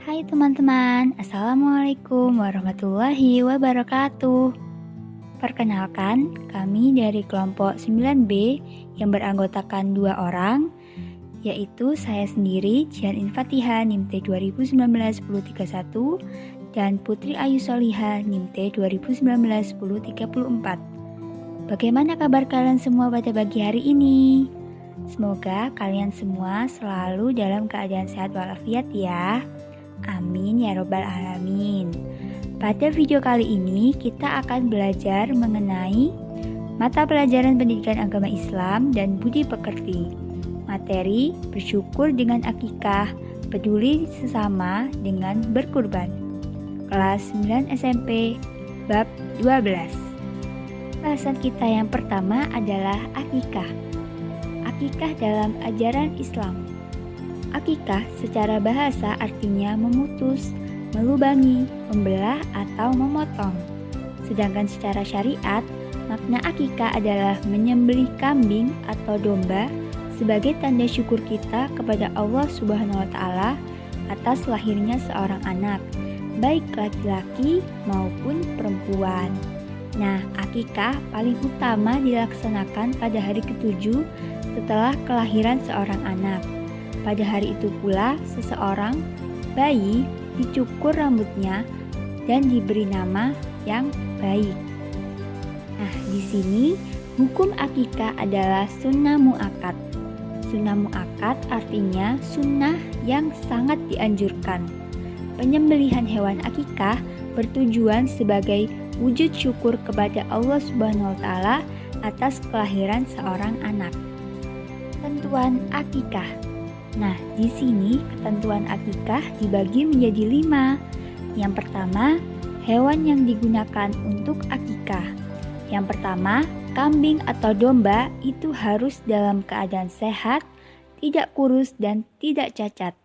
Hai teman-teman, Assalamualaikum warahmatullahi wabarakatuh. Perkenalkan, kami dari kelompok 9B yang beranggotakan 2 orang, yaitu saya sendiri, Jian Infatiha, NIMT 2019-1031, dan Putri Ayu Soliha, NIMT 2019-1034. Bagaimana kabar kalian semua pada pagi hari ini? Semoga kalian semua selalu dalam keadaan sehat walafiat ya. Amin ya robbal alamin. Pada video kali ini kita akan belajar mengenai mata pelajaran pendidikan agama Islam dan budi pekerti. Materi bersyukur dengan akikah, peduli sesama dengan berkurban. Kelas 9 SMP bab 12. Bahasan kita yang pertama adalah akikah. Akikah dalam ajaran Islam. Akikah secara bahasa artinya memutus, melubangi, membelah atau memotong. Sedangkan secara syariat, makna akikah adalah menyembelih kambing atau domba sebagai tanda syukur kita kepada Allah Subhanahu wa taala atas lahirnya seorang anak, baik laki-laki maupun perempuan. Nah, akikah paling utama dilaksanakan pada hari ke-7 setelah kelahiran seorang anak. Pada hari itu pula, seseorang bayi dicukur rambutnya dan diberi nama yang baik. Nah, di sini hukum akikah adalah sunnah muakkad. Sunnah muakkad artinya sunnah yang sangat dianjurkan. Penyembelihan hewan akikah bertujuan sebagai wujud syukur kepada Allah Subhanahu wa taala atas kelahiran seorang anak. Ketentuan akikah. Nah, di sini ketentuan akikah dibagi menjadi 5. Yang pertama, hewan yang digunakan untuk akikah. Yang pertama, kambing atau domba itu harus dalam keadaan sehat, tidak kurus dan tidak cacat.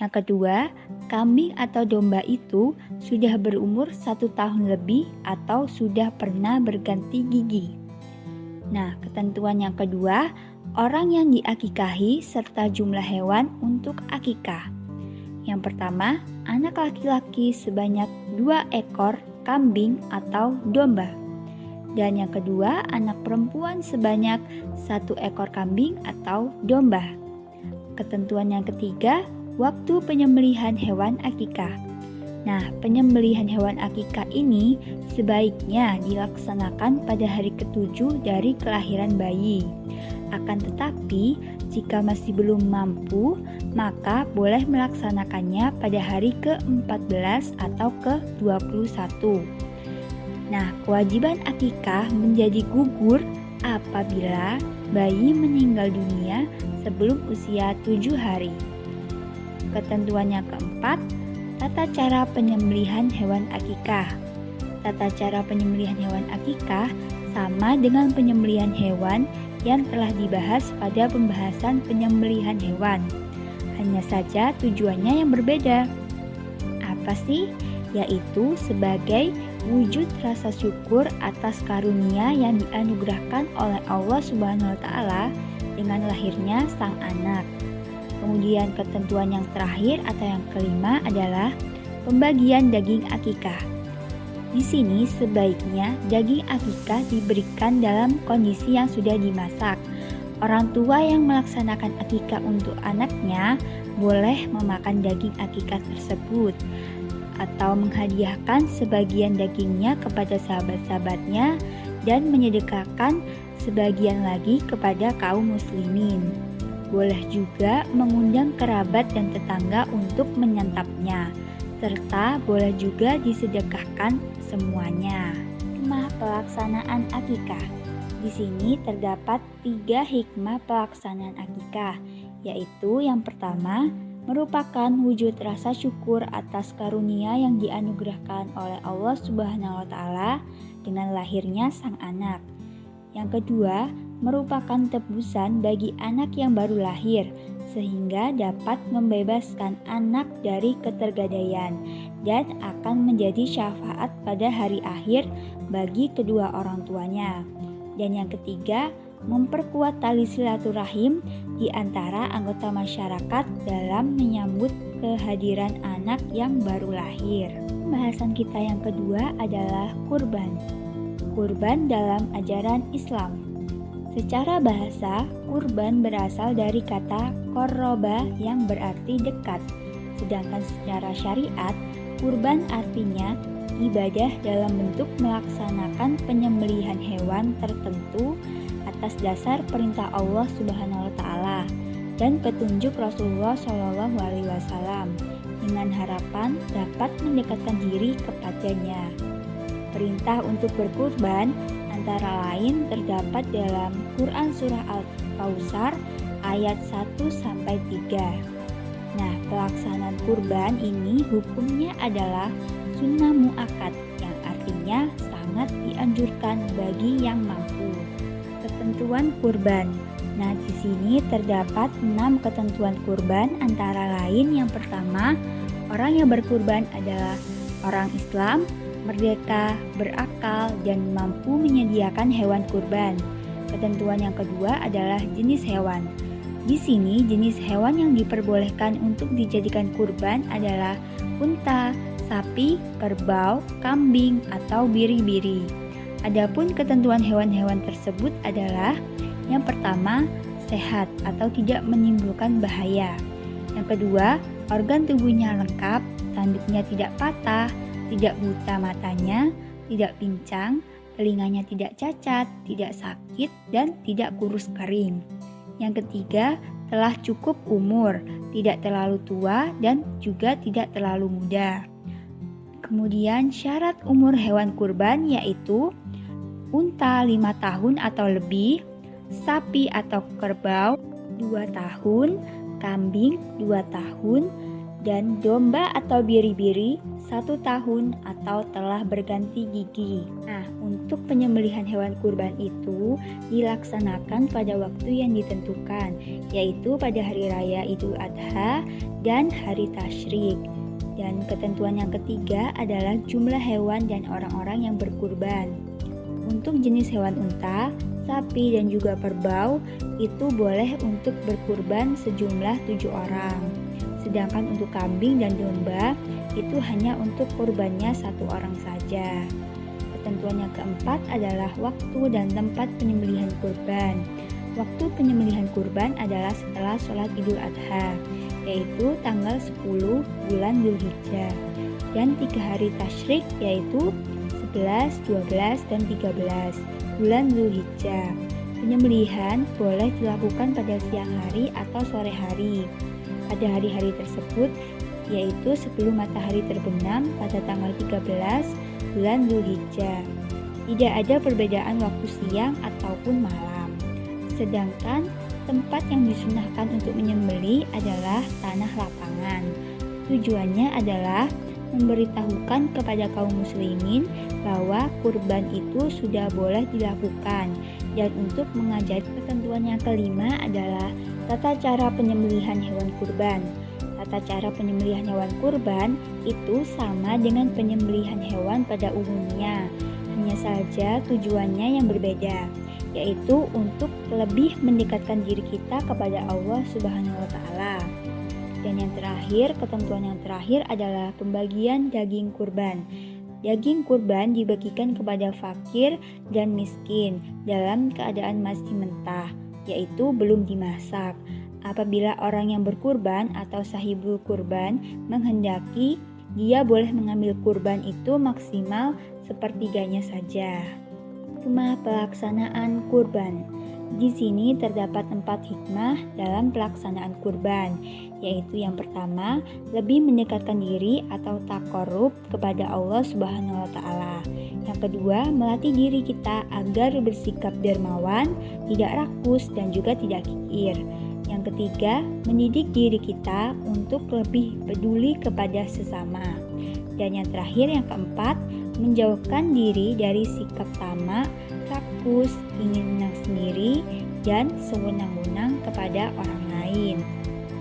Yang kedua, kambing atau domba itu sudah berumur 1 tahun lebih atau sudah pernah berganti gigi. Nah, ketentuan yang kedua, orang yang diakikahi serta jumlah hewan untuk akikah. Yang pertama, anak laki-laki sebanyak 2 ekor kambing atau domba. Dan yang kedua, anak perempuan sebanyak 1 ekor kambing atau domba. Ketentuan yang ketiga, waktu penyembelihan hewan akikah. Nah, penyembelihan hewan akikah ini sebaiknya dilaksanakan pada hari ke-7 dari kelahiran bayi. Akan tetapi, jika masih belum mampu, maka boleh melaksanakannya pada hari ke-14 atau ke-21. Nah, kewajiban akikah menjadi gugur apabila bayi meninggal dunia sebelum usia 7 hari. Ketentuan yang keempat, tata cara penyembelihan hewan akikah. Tata cara penyembelihan hewan akikah sama dengan penyembelihan hewan yang telah dibahas pada pembahasan penyembelihan hewan. Hanya saja tujuannya yang berbeda. Apa sih? Yaitu sebagai wujud rasa syukur atas karunia yang dianugerahkan oleh Allah Subhanahu wa taala dengan lahirnya sang anak. Kemudian ketentuan yang terakhir atau yang kelima adalah pembagian daging akikah. Di sini sebaiknya daging akikah diberikan dalam kondisi yang sudah dimasak. Orang tua yang melaksanakan akikah untuk anaknya boleh memakan daging akikah tersebut atau menghadiahkan sebagian dagingnya kepada sahabat-sahabatnya dan menyedekahkan sebagian lagi kepada kaum muslimin. Boleh juga mengundang kerabat dan tetangga untuk menyantapnya, serta boleh juga disedekahkan semuanya. Hikmah pelaksanaan akikah. Di sini terdapat 3 hikmah pelaksanaan akikah, yaitu yang pertama, merupakan wujud rasa syukur atas karunia yang dianugerahkan oleh Allah Subhanahu wa taala dengan lahirnya sang anak. Yang kedua, merupakan tebusan bagi anak yang baru lahir, sehingga dapat membebaskan anak dari ketergadaian dan akan menjadi syafaat pada hari akhir bagi kedua orang tuanya. Dan yang ketiga, memperkuat tali silaturahim di antara anggota masyarakat dalam menyambut kehadiran anak yang baru lahir. Pembahasan kita yang kedua adalah kurban. Kurban dalam ajaran Islam. Secara bahasa, kurban berasal dari kata qoroba yang berarti dekat. Sedangkan secara syariat, kurban artinya ibadah dalam bentuk melaksanakan penyembelihan hewan tertentu atas dasar perintah Allah Subhanahu wa taala dan petunjuk Rasulullah Shallallahu alaihi wasallam dengan harapan dapat mendekatkan diri kepadanya. Perintah untuk berkurban antara lain terdapat dalam Quran Surah Al-Kautsar ayat 1-3. Nah, pelaksanaan kurban ini hukumnya adalah sunnah muakkad yang artinya sangat dianjurkan bagi yang mampu. Ketentuan kurban. Nah, di sini terdapat 6 ketentuan kurban antara lain yang pertama, orang yang berkurban adalah orang Islam, merdeka, berakal, dan mampu menyediakan hewan kurban. Ketentuan yang kedua adalah jenis hewan. Di sini jenis hewan yang diperbolehkan untuk dijadikan kurban adalah unta, sapi, kerbau, kambing, atau biri-biri. Adapun ketentuan hewan-hewan tersebut adalah yang pertama, sehat atau tidak menimbulkan bahaya. Yang kedua, organ tubuhnya lengkap, tanduknya tidak patah, tidak buta matanya, tidak pincang, telinganya tidak cacat, tidak sakit, dan tidak kurus kering. Yang ketiga, telah cukup umur, tidak terlalu tua dan juga tidak terlalu muda. Kemudian syarat umur hewan kurban yaitu unta 5 tahun atau lebih, sapi atau kerbau 2 tahun, kambing 2 tahun, dan domba atau biri-biri 1 tahun atau telah berganti gigi. Nah, untuk penyembelihan hewan kurban itu dilaksanakan pada waktu yang ditentukan, yaitu pada hari raya Idul Adha dan hari Tasyrik. Dan ketentuan yang ketiga adalah jumlah hewan dan orang-orang yang berkurban. Untuk jenis hewan unta, sapi, dan juga kerbau itu boleh untuk berkurban sejumlah 7 orang. Sedangkan untuk kambing dan domba itu hanya untuk kurbannya 1 orang saja. Ketentuan yang keempat adalah waktu dan tempat penyembelihan kurban. Waktu penyembelihan kurban adalah setelah sholat Idul Adha, yaitu tanggal 10 bulan Dzulhijjah, dan 3 hari tasyrik yaitu 11, 12, dan 13 bulan Dzulhijjah. Penyembelihan boleh dilakukan pada siang hari atau sore hari. Pada hari-hari tersebut yaitu sebelum matahari terbenam pada tanggal 13 bulan Dzulhijjah. Tidak ada perbedaan waktu siang ataupun malam. Sedangkan tempat yang disunahkan untuk menyembelih adalah tanah lapangan. Tujuannya adalah memberitahukan kepada kaum muslimin bahwa kurban itu sudah boleh dilakukan. Dan untuk mengajari ketentuan yang kelima adalah tata cara penyembelihan hewan kurban. Tata cara penyembelihan hewan kurban itu sama dengan penyembelihan hewan pada umumnya. Hanya saja tujuannya yang berbeda, yaitu untuk lebih mendekatkan diri kita kepada Allah Subhanahu wa taala. Dan yang terakhir, ketentuan yang terakhir adalah pembagian daging kurban. Daging kurban dibagikan kepada fakir dan miskin dalam keadaan masih mentah, yaitu belum dimasak. Apabila orang yang berkurban atau sahibul kurban menghendaki, dia boleh mengambil kurban itu maksimal sepertiganya saja. Hikmah pelaksanaan kurban. Di sini terdapat 4 hikmah dalam pelaksanaan kurban, yaitu yang pertama, lebih mendekatkan diri atau taqarrub kepada Allah Subhanahu wa taala. Yang kedua, melatih diri kita agar bersikap dermawan, tidak rakus dan juga tidak kikir. Yang ketiga, mendidik diri kita untuk lebih peduli kepada sesama. Dan yang terakhir, yang keempat, menjauhkan diri dari sikap tamak, rakus, ingin menang sendiri, dan sewenang-wenang kepada orang lain.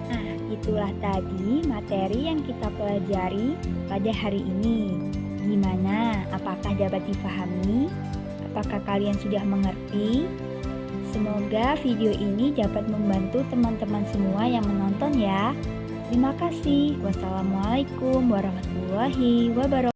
Nah, itulah tadi materi yang kita pelajari pada hari ini. Gimana? Apakah dapat dipahami? Apakah kalian sudah mengerti? Semoga video ini dapat membantu teman-teman semua yang menonton ya. Terima kasih. Wassalamualaikum warahmatullahi wabarakatuh.